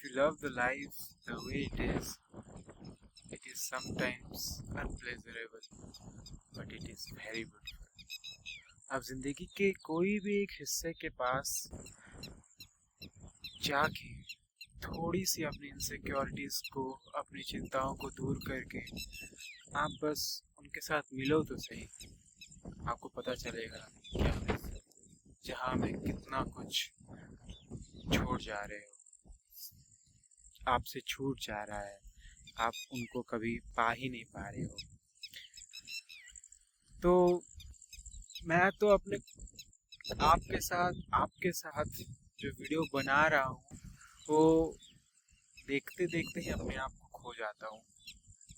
If you love the life the way it is sometimes unpleasurable, but it is very beautiful. आप जिंदगी के कोई भी एक हिस्से के पास जाके थोड़ी सी अपनी इनसिक्योरिटीज को, अपनी चिंताओं को दूर करके आप बस उनके साथ मिलो तो सही, आपको पता चलेगा क्या जहाँ में कितना कुछ छोड़ जा रहे हो, आपसे छूट जा रहा है, आप उनको कभी पा ही नहीं पा रहे हो। तो मैं तो अपने आपके साथ जो वीडियो बना रहा हूँ वो देखते देखते ही अपने आप को खो जाता हूँ।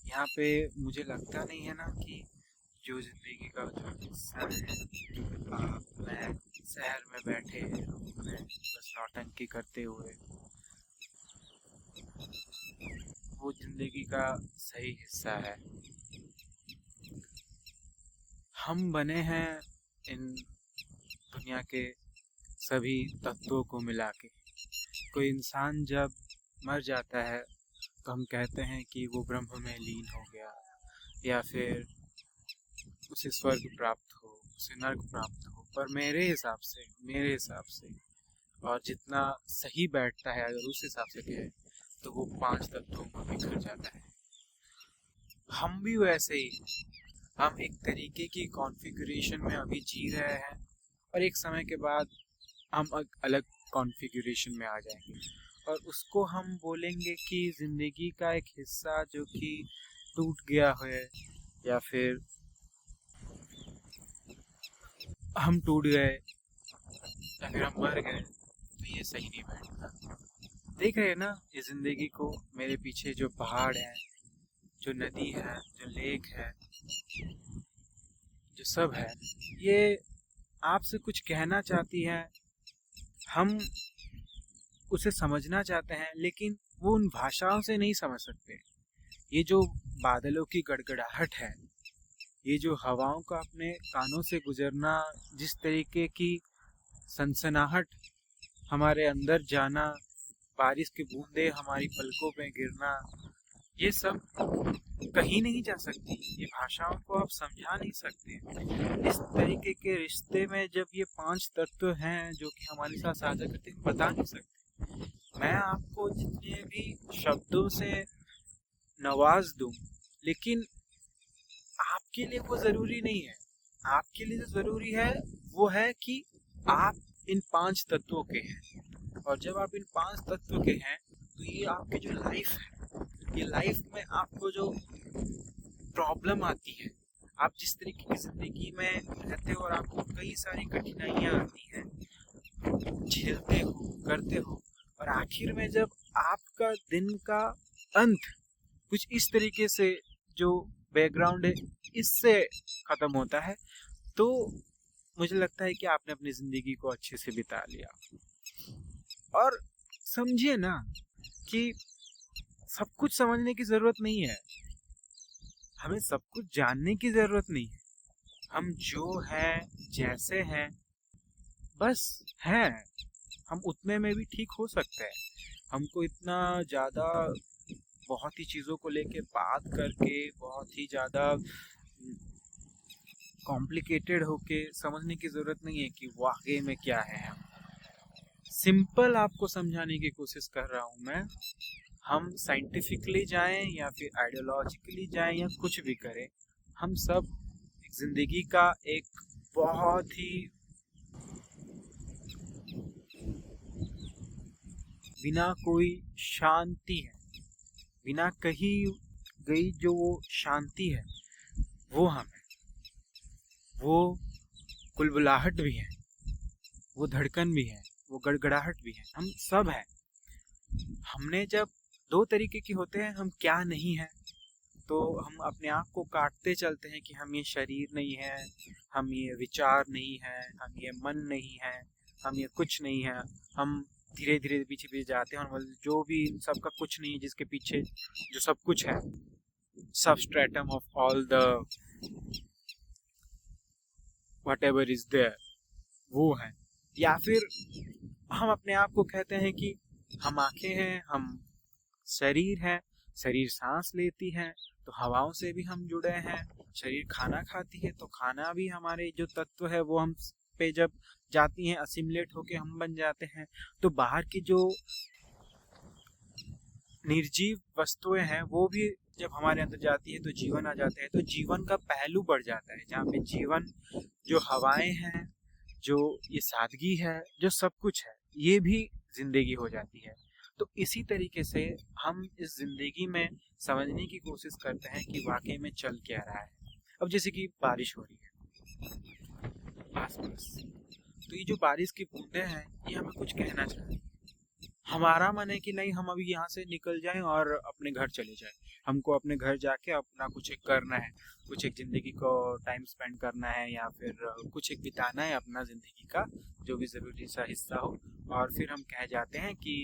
यहाँ पे मुझे लगता नहीं है ना कि जो जिंदगी का जो हिस्सा है, मैं शहर में बैठे अपने बस नौटंकी करते हुए, वो जिंदगी का सही हिस्सा है। हम बने हैं इन दुनिया के सभी तत्वों को मिला के। कोई इंसान जब मर जाता है तो हम कहते हैं कि वो ब्रह्म में लीन हो गया, या फिर उसे स्वर्ग प्राप्त हो, उसे नर्क प्राप्त हो। पर मेरे हिसाब से और जितना सही बैठता है, अगर उस हिसाब से कहे तो वो 5 तत्वों में बिखर जाता है। हम भी वैसे ही, हम एक तरीके की कॉन्फ़िगरेशन में अभी जी रहे हैं और एक समय के बाद हम अलग कॉन्फ़िगरेशन में आ जाएंगे और उसको हम बोलेंगे कि ज़िंदगी का एक हिस्सा जो कि टूट गया है, या फिर हम टूट गए, या फिर हम मर गए। तो ये सही नहीं बैठता। देख रहे हैं ना ये ज़िंदगी को, मेरे पीछे जो पहाड़ है, जो नदी है, जो लेक है, जो सब है, ये आपसे कुछ कहना चाहती है। हम उसे समझना चाहते हैं लेकिन वो उन भाषाओं से नहीं समझ सकते। ये जो बादलों की गड़गड़ाहट है, ये जो हवाओं का अपने कानों से गुजरना, जिस तरीके की सनसनाहट हमारे अंदर जाना, बारिश की बूंदें हमारी पलकों पे गिरना, ये सब कहीं नहीं जा सकती। ये भाषाओं को आप समझा नहीं सकते। इस तरीके के रिश्ते में जब ये 5 तत्व हैं जो कि हमारे साथ साझा करते हैं, बता नहीं सकते। मैं आपको जितने भी शब्दों से नवाज दूं, लेकिन आपके लिए वो जरूरी नहीं है। आपके लिए जो जरूरी है वो है कि आप इन 5 तत्वों के हैं, और जब आप इन 5 तत्वों के हैं तो ये आपकी जो लाइफ है, ये लाइफ में आपको जो प्रॉब्लम आती है, आप जिस तरीके की जिंदगी में रहते हो और आपको कई सारी कठिनाइयां आती हैं, झेलते हो, करते हो, और आखिर में जब आपका दिन का अंत कुछ इस तरीके से, जो बैकग्राउंड है इससे खत्म होता है, तो मुझे लगता है कि आपने अपनी जिंदगी को अच्छे से बिता लिया। और समझिए ना कि सब कुछ समझने की जरूरत नहीं है, हमें सब कुछ जानने की जरूरत नहीं है। हम जो हैं, जैसे हैं, बस हैं, हम उतने में भी ठीक हो सकते हैं। हमको इतना ज़्यादा बहुत ही चीज़ों को लेके बात करके, बहुत ही ज़्यादा कॉम्प्लिकेटेड होके समझने की ज़रूरत नहीं है कि वाकई में क्या है। हम सिंपल आपको समझाने की कोशिश कर रहा हूँ मैं। हम साइंटिफिकली जाएं या फिर आइडियोलॉजिकली जाएं या कुछ भी करें, हम सब जिंदगी का एक बहुत ही बिना कोई शांति है, बिना कहीं गई जो वो शांति है, वो हम है। वो कुलबुलाहट भी है, वो धड़कन भी है, वो गड़गड़ाहट भी है, हम सब हैं। हमने जब 2 तरीके के होते हैं, हम क्या नहीं है, तो हम अपने आप को काटते चलते हैं कि हम ये शरीर नहीं है, हम ये विचार नहीं है, हम ये मन नहीं है, हम ये कुछ नहीं है। हम धीरे धीरे पीछे पीछे जाते हैं और जो भी सबका कुछ नहीं है, जिसके पीछे जो सब कुछ है, substratum of all the whatever is there, वो है। या फिर हम अपने आप को कहते हैं कि हम आंखें हैं, हम शरीर है, शरीर सांस लेती है तो हवाओं से भी हम जुड़े हैं। शरीर खाना खाती है तो खाना भी हमारे जो तत्व है वो हम पे जब जाती हैं असिमिलेट होके हम बन जाते हैं। तो बाहर की जो निर्जीव वस्तुएं हैं वो भी जब हमारे अंदर जाती है तो जीवन आ जाता है। तो जीवन का पहलू बढ़ जाता है, जहाँ पे जीवन, जो हवाएं हैं, जो ये सादगी है, जो सब कुछ है, ये भी जिंदगी हो जाती है। तो इसी तरीके से हम इस जिंदगी में समझने की कोशिश करते हैं कि वाकई में चल क्या रहा है। अब जैसे कि बारिश हो रही है आसपास, तो ये जो बारिश की बूंदें हैं ये हमें कुछ कहना चाहती हैं। हमारा मन है कि नहीं, हम अभी यहाँ से निकल जाएं और अपने घर चले जाएं। हमको अपने घर जाके अपना कुछ एक करना है, कुछ एक जिंदगी को टाइम स्पेंड करना है, या फिर कुछ एक बिताना है अपना जिंदगी का जो भी जरूरी सा हिस्सा हो। और फिर हम कह जाते हैं कि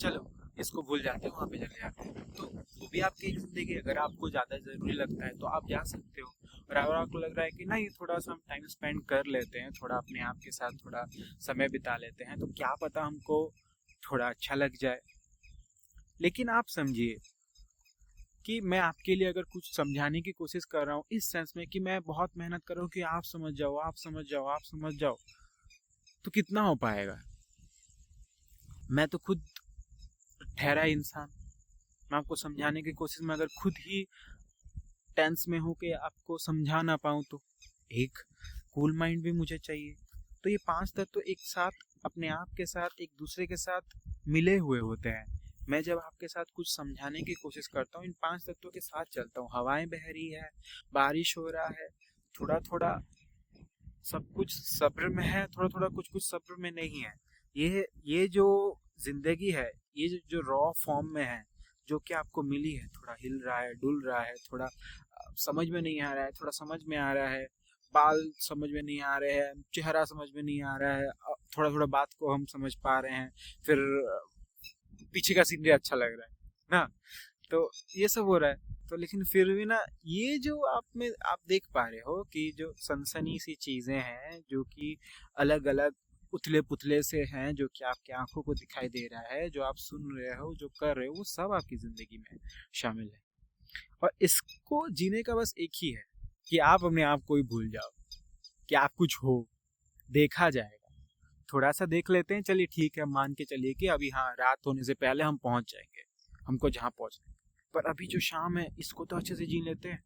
चलो इसको भूल जाते हैं, वहाँ पे चले जाते हैं। तो वो भी आपकी जिंदगी, अगर आपको ज़्यादा ज़रूरी लगता है तो आप जा सकते हो। और अगर आपको लग रहा है कि नहीं, थोड़ा सा हम टाइम स्पेंड कर लेते हैं, थोड़ा अपने आप के साथ थोड़ा समय बिता लेते हैं, तो क्या पता हमको थोड़ा अच्छा लग जाए। लेकिन आप समझिए कि मैं आपके लिए अगर कुछ समझाने की कोशिश कर रहा हूँ इस सेंस में कि मैं बहुत मेहनत कर रहा हूँ कि आप समझ जाओ, आप समझ जाओ, आप समझ जाओ, तो कितना हो पाएगा। मैं तो खुद ठहरा इंसान, मैं आपको समझाने की कोशिश में अगर खुद ही टेंस में हो के आपको समझा ना पाऊँ तो एक कूल माइंड भी मुझे चाहिए। तो ये 5 तत्व एक साथ अपने आप के साथ एक दूसरे के साथ मिले हुए होते हैं। मैं जब आपके साथ कुछ समझाने की कोशिश करता हूँ इन 5 तत्वों के साथ चलता हूँ। हवाएं बह रही है, बारिश हो रहा है, थोड़ा थोड़ा सब कुछ सब्र में है, थोड़ा थोड़ा कुछ कुछ सब्र में नहीं है। ये जो जिंदगी है, ये जो रॉ फॉर्म में है, जो कि आपको मिली है, थोड़ा हिल रहा है, डुल रहा है, थोड़ा समझ में नहीं आ रहा है, थोड़ा समझ में आ रहा है, बाल समझ में नहीं आ रहे हैं, चेहरा समझ में नहीं आ रहा है, थोड़ा थोड़ा बात को हम समझ पा रहे हैं, फिर पीछे का सीनरी अच्छा लग रहा है ना। तो ये सब हो रहा है। तो लेकिन फिर भी ना, ये जो आप देख पा रहे हो कि जो सनसनी सी चीजें हैं जो कि अलग अलग उथले पुथले से हैं, जो कि आपकी आंखों को दिखाई दे रहा है, जो आप सुन रहे हो, जो कर रहे हो, वो सब आपकी जिंदगी में शामिल है। और इसको जीने का बस एक ही है कि आप अपने आप को ही भूल जाओ कि आप कुछ हो। देखा जाएगा, थोड़ा सा देख लेते हैं, चलिए ठीक है, मान के चलिए कि अभी हाँ रात होने से पहले हम पहुंच जाएंगे हमको जहाँ पहुंचना है। पर अभी जो शाम है इसको तो अच्छे से जी लेते हैं,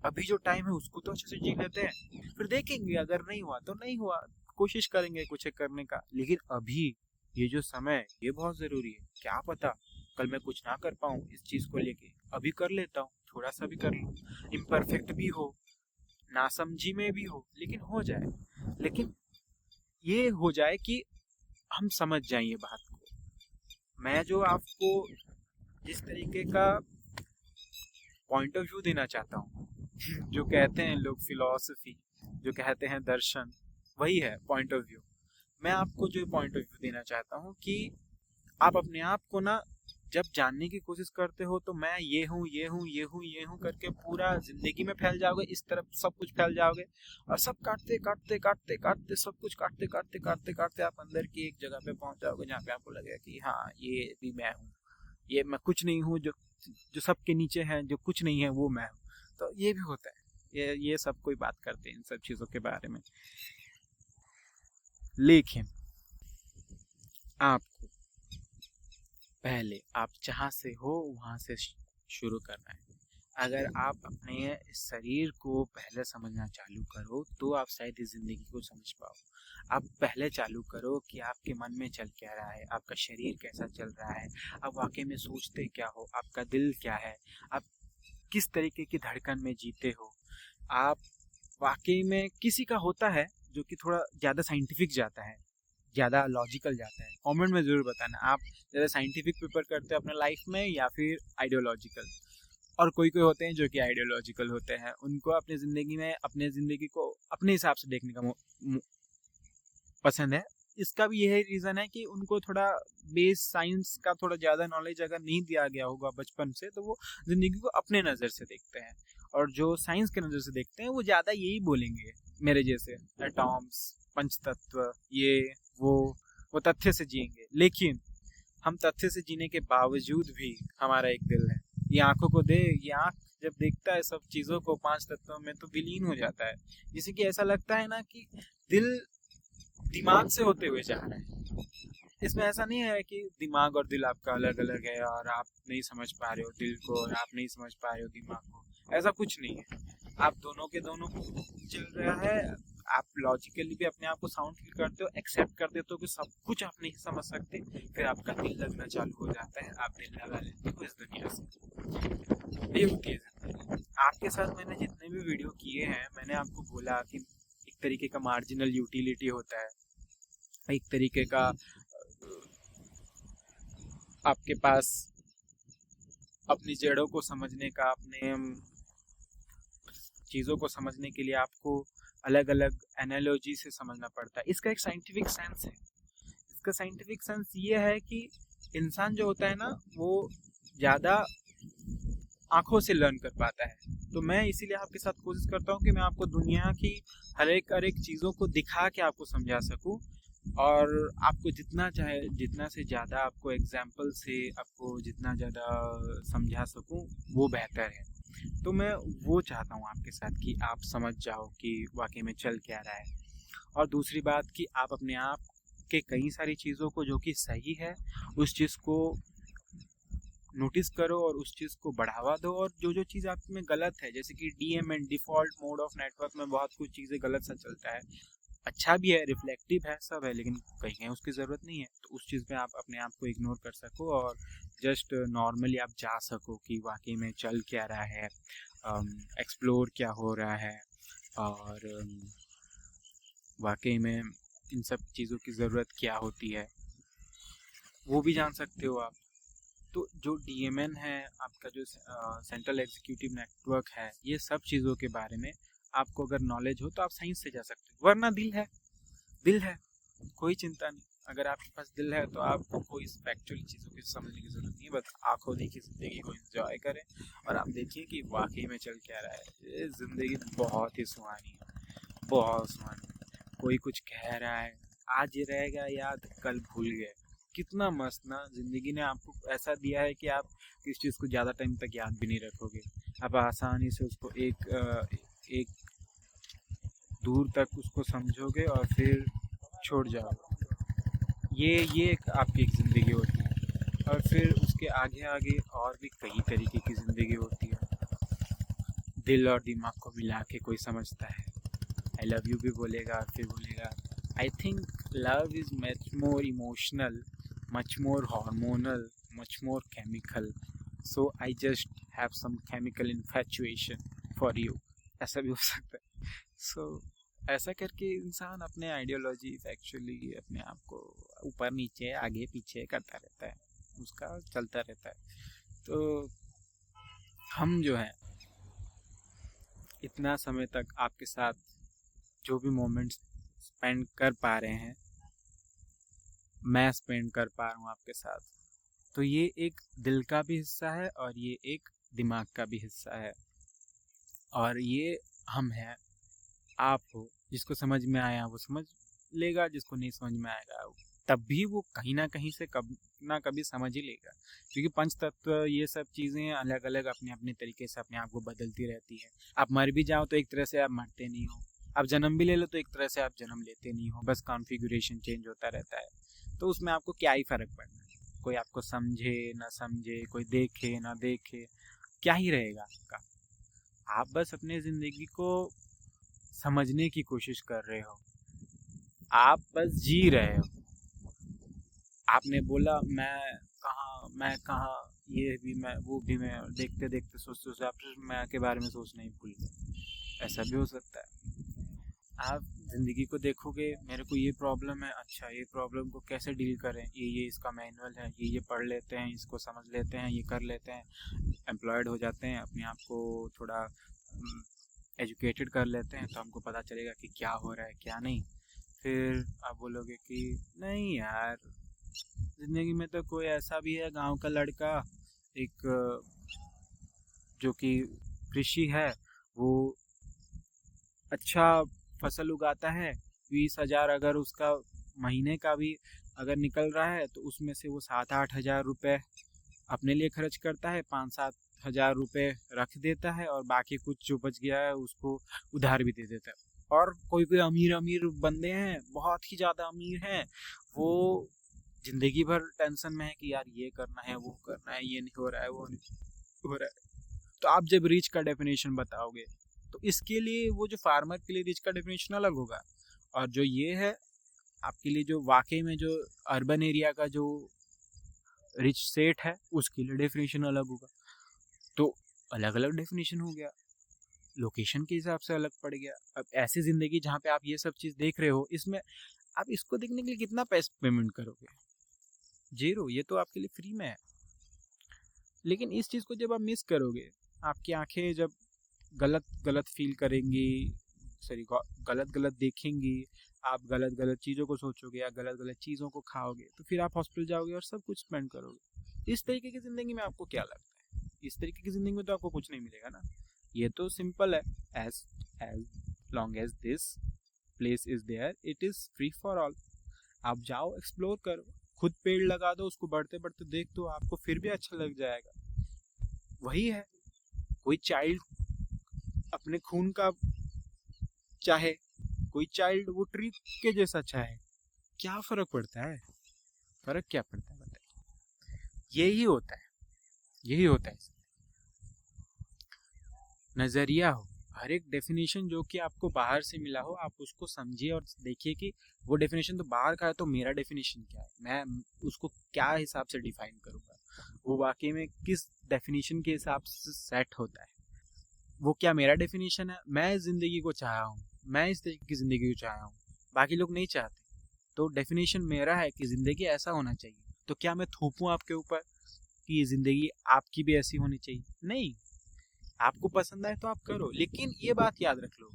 अभी जो टाइम है उसको तो अच्छे से जी लेते हैं, फिर देखेंगे अगर नहीं हुआ तो नहीं हुआ, कोशिश करेंगे कुछ एक करने का। लेकिन अभी ये जो समय है ये बहुत जरूरी है। क्या पता कल मैं कुछ ना कर पाऊँ इस चीज को लेके, अभी कर लेता हूँ, थोड़ा सा भी कर लूँ, इम्परफेक्ट भी हो, नासमझी में भी हो, लेकिन हो जाए। लेकिन ये हो जाए कि हम समझ जाएं ये बात को। मैं जो आपको जिस तरीके का पॉइंट ऑफ व्यू देना चाहता हूँ जो कहते हैं लोग फिलॉसफी, जो कहते हैं दर्शन, वही है पॉइंट ऑफ व्यू। मैं आपको जो पॉइंट ऑफ व्यू देना चाहता हूँ कि आप अपने आप को ना जब जानने की कोशिश करते हो तो मैं ये हूँ, ये हूँ, ये हूँ, ये हूँ करके पूरा जिंदगी में फैल जाओगे, इस तरफ सब कुछ फैल जाओगे, और सब काटते काटते काटते काटते सब कुछ काटते काटते काटते काटते आप अंदर की एक जगह पे पहुंच जाओगे जहाँ पे आपको लगेगा कि हाँ ये भी मैं हूँ, ये मैं कुछ नहीं हूँ, जो जो सबके नीचे है, जो कुछ नहीं है वो मैं हूँ। तो ये भी होता है, ये सब कोई बात करते हैं इन सब चीज़ों के बारे में। लेकिन आपको पहले आप जहाँ से हो वहाँ से शुरू करना है। अगर आप अपने शरीर को पहले समझना चालू करो तो आप शायद इस जिंदगी को समझ पाओ। आप पहले चालू करो कि आपके मन में चल क्या रहा है, आपका शरीर कैसा चल रहा है, आप वाकई में सोचते क्या हो, आपका दिल क्या है, आप किस तरीके की धड़कन में जीते हो, आप वाकई में किसी का होता है जो कि थोड़ा ज़्यादा साइंटिफिक जाता है, ज़्यादा लॉजिकल जाता है। कमेंट में ज़रूर बताना आप ज़्यादा साइंटिफिक प्रेफर करते हैं अपने लाइफ में या फिर आइडियोलॉजिकल। और कोई कोई होते हैं जो कि आइडियोलॉजिकल होते हैं, उनको अपनी ज़िंदगी में अपने ज़िंदगी को अपने हिसाब से देखने का पसंद है। इसका भी यही रीज़न है कि उनको थोड़ा बेस साइंस का थोड़ा ज़्यादा नॉलेज अगर नहीं दिया गया होगा बचपन से, तो वो ज़िंदगी को अपने नज़र से देखते हैं। और जो साइंस के नज़र से देखते हैं वो ज़्यादा यही बोलेंगे, मेरे जैसे एटॉम्स, पंचतत्व, ये वो तथ्य से जिएंगे। लेकिन हम तथ्य से जीने के बावजूद भी हमारा एक दिल है। ये आंखों को दे, ये आंख जब देखता है सब चीज़ों को 5 तत्वों में तो विलीन हो जाता है। जैसे कि ऐसा लगता है ना कि दिल दिमाग से होते हुए जा रहा है। इसमें ऐसा नहीं है कि दिमाग और दिल आपका अलग अलग है और आप नहीं समझ पा रहे हो दिल को और आप नहीं समझ पा रहे हो दिमाग को। ऐसा कुछ नहीं है, आप दोनों के दोनों चल रहा है। आप लॉजिकली भी अपने आप को साउंड फील करते हो, एक्सेप्ट कर देते हो कि सब कुछ आप नहीं समझ सकते, फिर आपका दिल लगना चालू हो जाता है, आप दिल लगा लेते हो इस दुनिया से। ये होती है आपके साथ। मैंने जितने भी वीडियो किए हैं, मैंने आपको बोला कि एक तरीके का मार्जिनल यूटिलिटी होता है, एक तरीके का आपके पास अपनी जड़ों को समझने का, अपने चीज़ों को समझने के लिए आपको अलग अलग एनालॉजी से समझना पड़ता है। इसका एक साइंटिफिक सेंस है। इसका साइंटिफिक सेंस ये है कि इंसान जो होता है ना, वो ज़्यादा आंखों से लर्न कर पाता है। तो मैं इसीलिए आपके साथ कोशिश करता हूँ कि मैं आपको दुनिया की हर एक चीज़ों को दिखा के आपको समझा सकूँ, और आपको जितना चाहे, जितना से ज़्यादा आपको एग्जाम्पल से आपको जितना ज़्यादा समझा सकूँ वो बेहतर है। तो मैं वो चाहता हूँ आपके साथ कि आप समझ जाओ कि वाकई में चल क्या रहा है। और दूसरी बात कि आप अपने आप के कई सारी चीज़ों को जो कि सही है उस चीज़ को नोटिस करो और उस चीज़ को बढ़ावा दो, और जो जो चीज़ आप में गलत है, जैसे कि DMN default mode of network में बहुत कुछ चीज़ें गलत सा चलता है, अच्छा भी है, रिफ्लेक्टिव है, सब है, लेकिन कहीं कहीं उसकी ज़रूरत नहीं है। तो उस चीज़ पे आप अपने आप को इग्नोर कर सको और जस्ट नॉर्मली आप जा सको कि वाकई में चल क्या रहा है, एक्सप्लोर क्या हो रहा है, और वाकई में इन सब चीज़ों की ज़रूरत क्या होती है वो भी जान सकते हो आप। तो जो डीएमएन है आपका, जो सेंट्रल एग्जीक्यूटिव नेटवर्क है, ये सब चीज़ों के बारे में आपको अगर नॉलेज हो तो आप साइंस से जा सकते हो। वरना दिल है, दिल है, कोई चिंता नहीं। अगर आपके पास दिल है तो आपको कोई फैक्चुअल चीज़ों की समझने की जरूरत नहीं है, बस आंखों देखी ज़िंदगी को एंजॉय करें और आप देखिए कि वाकई में चल क्या रहा है। ये ज़िंदगी बहुत ही सुहानी है, बहुत सुहानी। कोई कुछ कह रहा है, आज ये रहेगा याद, कल भूल गए। कितना मस्त ना, ज़िंदगी ने आपको ऐसा दिया है कि आप किस चीज़ को ज़्यादा टाइम तक याद भी नहीं रखोगे। आप आसानी से उसको एक दूर तक उसको समझोगे और फिर छोड़ जाओगे। ये एक आपकी एक ज़िंदगी होती है, और फिर उसके आगे आगे और भी कई तरीके की ज़िंदगी होती है। दिल और दिमाग को मिला के कोई समझता है, आई लव यू भी बोलेगा और फिर बोलेगा I think love is much more emotional, much more hormonal, much more chemical, so I just have some chemical infatuation for you। ऐसा भी हो सकता है। so ऐसा करके इंसान अपने आइडियोलॉजीज एक्चुअली अपने आप को ऊपर नीचे आगे पीछे करता रहता है, उसका चलता रहता है। तो हम जो है इतना समय तक आपके साथ जो भी मोमेंट्स स्पेंड कर पा रहे हैं, मैं स्पेंड कर पा रहा हूँ आपके साथ, तो ये एक दिल का भी हिस्सा है और ये एक दिमाग का भी हिस्सा है। और ये हम हैं, आप हो। जिसको समझ में आया वो समझ लेगा, जिसको नहीं समझ में आएगा तब भी वो कहीं ना कहीं से कभी ना कभी समझ ही लेगा, क्योंकि पंच तत्व ये सब चीज़ें अलग अलग अपने अपने तरीके से अपने आप को बदलती रहती है। आप मर भी जाओ तो एक तरह से आप मरते नहीं हो, आप जन्म भी ले लो तो एक तरह से आप जन्म लेते नहीं हो, बस कॉन्फ़िगरेशन चेंज होता रहता है। तो उसमें आपको क्या ही फ़र्क पड़ना है, कोई आपको समझे ना समझे, कोई देखे ना देखे, क्या ही रहेगा आपका। आप बस अपनी ज़िंदगी को समझने की कोशिश कर रहे हो, आप बस जी रहे हो। आपने बोला मैं कहाँ, ये भी मैं वो भी मैं, देखते देखते सोचते सोचते आप मैं के बारे में सोचना ही भूल गए। ऐसा भी हो सकता है। आप ज़िंदगी को देखोगे, मेरे को ये प्रॉब्लम है, अच्छा ये प्रॉब्लम को कैसे डील करें, ये इसका मैनुअल है, ये पढ़ लेते हैं, इसको समझ लेते हैं, ये कर लेते हैं, एम्प्लॉयड हो जाते हैं, अपने आप को थोड़ा एजुकेटेड कर लेते हैं, तो हमको पता चलेगा कि क्या हो रहा है क्या नहीं। फिर आप बोलोगे कि नहीं यार, ज़िंदगी में तो कोई ऐसा भी है गांव का लड़का, एक जो कि कृषि है, वो अच्छा फसल उगाता है, 20,000 अगर उसका महीने का भी अगर निकल रहा है तो उसमें से वो 7-8 हज़ार रुपये अपने लिए खर्च करता है, 5-7 हज़ार रुपये रख देता है और बाकी कुछ जो बच गया है उसको उधार भी दे देता है। और कोई कोई अमीर अमीर बंदे हैं, बहुत ही ज़्यादा अमीर हैं, वो जिंदगी भर टेंशन में है कि यार ये करना है, वो करना है, ये नहीं हो रहा है, वो नहीं हो रहा है। तो आप जब रिच का डेफिनेशन बताओगे तो इसके लिए वो जो फार्मर के लिए रिच का डेफिनेशन अलग होगा, और जो ये है आपके लिए जो वाकई में जो अर्बन एरिया का जो रिच सेट है उसके लिए डेफिनेशन अलग होगा। तो अलग अलग डेफिनेशन हो गया, लोकेशन के हिसाब से अलग पड़ गया। अब ऐसी जिंदगी जहाँ पे आप ये सब चीज़ देख रहे हो, इसमें आप इसको देखने के लिए कितना पैसा पेमेंट करोगे? 0। ये तो आपके लिए फ्री में है। लेकिन इस चीज़ को जब आप मिस करोगे, आपकी आंखें जब गलत गलत फील करेंगी, सॉरी गलत गलत देखेंगी, आप गलत गलत चीज़ों को सोचोगे या गलत गलत चीज़ों को खाओगे, तो फिर आप हॉस्पिटल जाओगे और सब कुछ स्पेंड करोगे। इस तरीके की ज़िंदगी में आपको क्या लगता है? इस तरीके की ज़िंदगी में तो आपको कुछ नहीं मिलेगा ना। ये तो सिंपल है, as as long as this place is there it is free for all. आप जाओ, एक्सप्लोर करो, खुद पेड़ लगा दो, उसको बढ़ते बढ़ते देख दो, आपको फिर भी अच्छा लग जाएगा। वही है, कोई चाइल्ड अपने खून का चाहे, कोई चाइल्ड वो ट्री के जैसा चाहे, क्या फर्क पड़ता है? फर्क क्या पड़ता है बताइए? यही होता है, यही होता है। नजरिया हो, हर एक डेफिनेशन जो कि आपको बाहर से मिला हो, आप उसको समझिए और देखिए कि वो डेफिनेशन तो बाहर का है, तो मेरा डेफिनेशन क्या है, मैं उसको क्या हिसाब से डिफाइन करूँगा, वो वाकई में किस डेफिनेशन के हिसाब से सेट होता है, वो क्या मेरा डेफिनेशन है। मैं ज़िंदगी को चाहा हूँ, मैं इस तरीके की ज़िंदगी को चाहा हूँ, बाकी लोग नहीं चाहते, तो डेफिनेशन मेरा है कि ज़िंदगी ऐसा होना चाहिए। तो क्या मैं थोपूँ आपके ऊपर कि ये ज़िंदगी आपकी भी ऐसी होनी चाहिए? नहीं, आपको पसंद आए तो आप करो, लेकिन ये बात याद रख लो,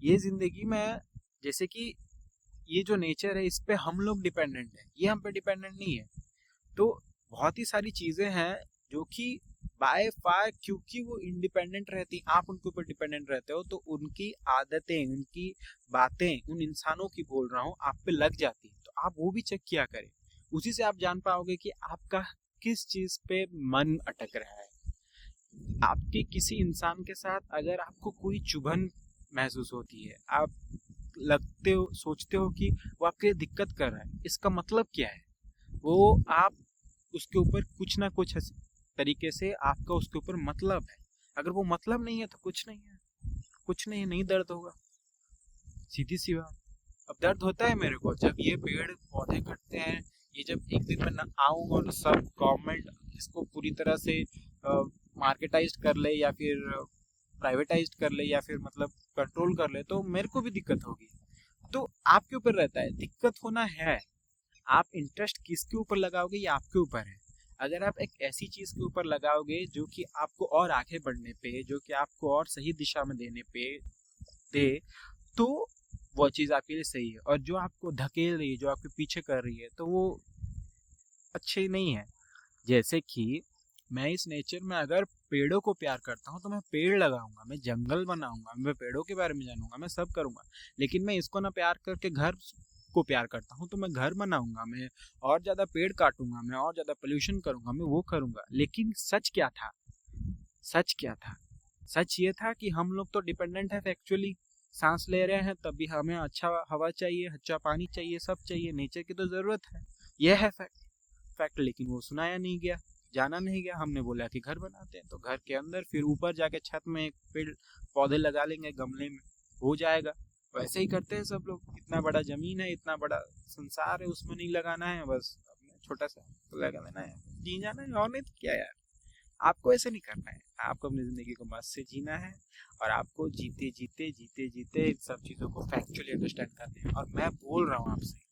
ये ज़िंदगी में जैसे कि ये जो नेचर है इस पे हम लोग डिपेंडेंट है, ये हम पे डिपेंडेंट नहीं है। तो बहुत ही सारी चीज़ें हैं जो कि बाय फार, क्योंकि वो इंडिपेंडेंट रहती, आप उनके ऊपर डिपेंडेंट रहते हो, तो उनकी आदतें, उनकी बातें, उन इंसानों की बोल रहा हूँ, आप पे लग जाती है। तो आप वो भी चेक किया करें, उसी से आप जान पाओगे कि आपका किस चीज़ पे मन अटक रहा है। आपके किसी इंसान के साथ अगर आपको कोई चुभन महसूस होती है, आप लगते हो, सोचते हो कि वो आपके दिक्कत कर रहा है, इसका मतलब क्या है? वो आप उसके ऊपर कुछ ना कुछ तरीके से आपका उसके ऊपर मतलब है। अगर वो मतलब नहीं है तो कुछ नहीं है, कुछ नहीं, नहीं दर्द होगा, सीधी सी बात। अब दर्द होता है मेरे को जब ये पेड़ पौधे कटते हैं, ये जब एक दिन मैं न आऊँ और सब गवर्नमेंट इसको पूरी तरह से मार्केटाइज कर ले या फिर प्राइवेटाइज कर ले या फिर मतलब कंट्रोल कर ले, तो मेरे को भी दिक्कत होगी। तो आपके ऊपर रहता है, दिक्कत होना है, आप इंटरेस्ट किसके ऊपर लगाओगे ये आपके ऊपर है। अगर आप एक ऐसी चीज़ के ऊपर लगाओगे जो कि आपको और आगे बढ़ने पे, जो कि आपको और सही दिशा में देने पे दे, तो वो चीज़ आपके लिए सही है। और जो आपको धकेल रही है, जो आपके पीछे कर रही है, तो वो अच्छी नहीं है। जैसे कि मैं इस नेचर में अगर पेड़ों को प्यार करता हूँ तो मैं पेड़ लगाऊंगा, मैं जंगल बनाऊंगा, मैं पेड़ों के बारे में जानूंगा, मैं सब करूंगा। लेकिन मैं इसको ना प्यार करके घर को प्यार करता हूँ तो मैं घर बनाऊंगा, मैं और ज़्यादा पेड़ काटूंगा, मैं और ज़्यादा पोल्यूशन करूंगा, मैं वो करूंगा। लेकिन सच क्या था? सच क्या था? सच ये था कि हम लोग तो डिपेंडेंट है फैक्चुअली, सांस ले रहे हैं तभी हमें अच्छा हवा चाहिए, अच्छा पानी चाहिए, सब चाहिए, नेचर की तो ज़रूरत है, यह है फैक्ट। लेकिन वो सुनाया नहीं गया, जाना नहीं गया। हमने बोला कि घर बनाते हैं, तो घर के अंदर फिर ऊपर जाके छत में एक पेड़ पौधे लगा लेंगे, गमले में हो जाएगा। वैसे ही करते हैं सब लोग, इतना बड़ा जमीन है, इतना बड़ा संसार है, उसमें नहीं लगाना है, बस अपने छोटा सा लगा लेना है, जी जाना है, और नहीं तो क्या यार। आपको ऐसे नहीं करना है, आपको अपनी ज़िंदगी को मस्त से जीना है, और आपको जीते जीते जीते जीते इन सब चीज़ों को फैक्चुअली अंडरस्टैंड करना है। और मैं बोल रहा हूँ आपसे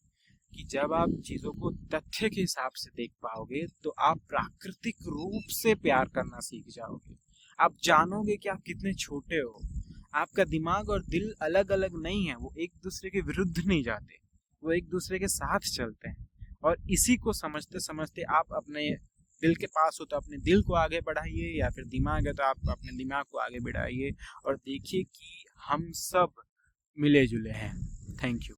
कि जब आप चीज़ों को तथ्य के हिसाब से देख पाओगे तो आप प्राकृतिक रूप से प्यार करना सीख जाओगे। आप जानोगे कि आप कितने छोटे हो। आपका दिमाग और दिल अलग अलग नहीं है, वो एक दूसरे के विरुद्ध नहीं जाते, वो एक दूसरे के साथ चलते हैं। और इसी को समझते समझते आप अपने दिल के पास हो तो अपने दिल को आगे बढ़ाइए, या फिर दिमाग है तो आप अपने दिमाग को आगे बढ़ाइए, और देखिए कि हम सब मिले जुले हैं। Thank you.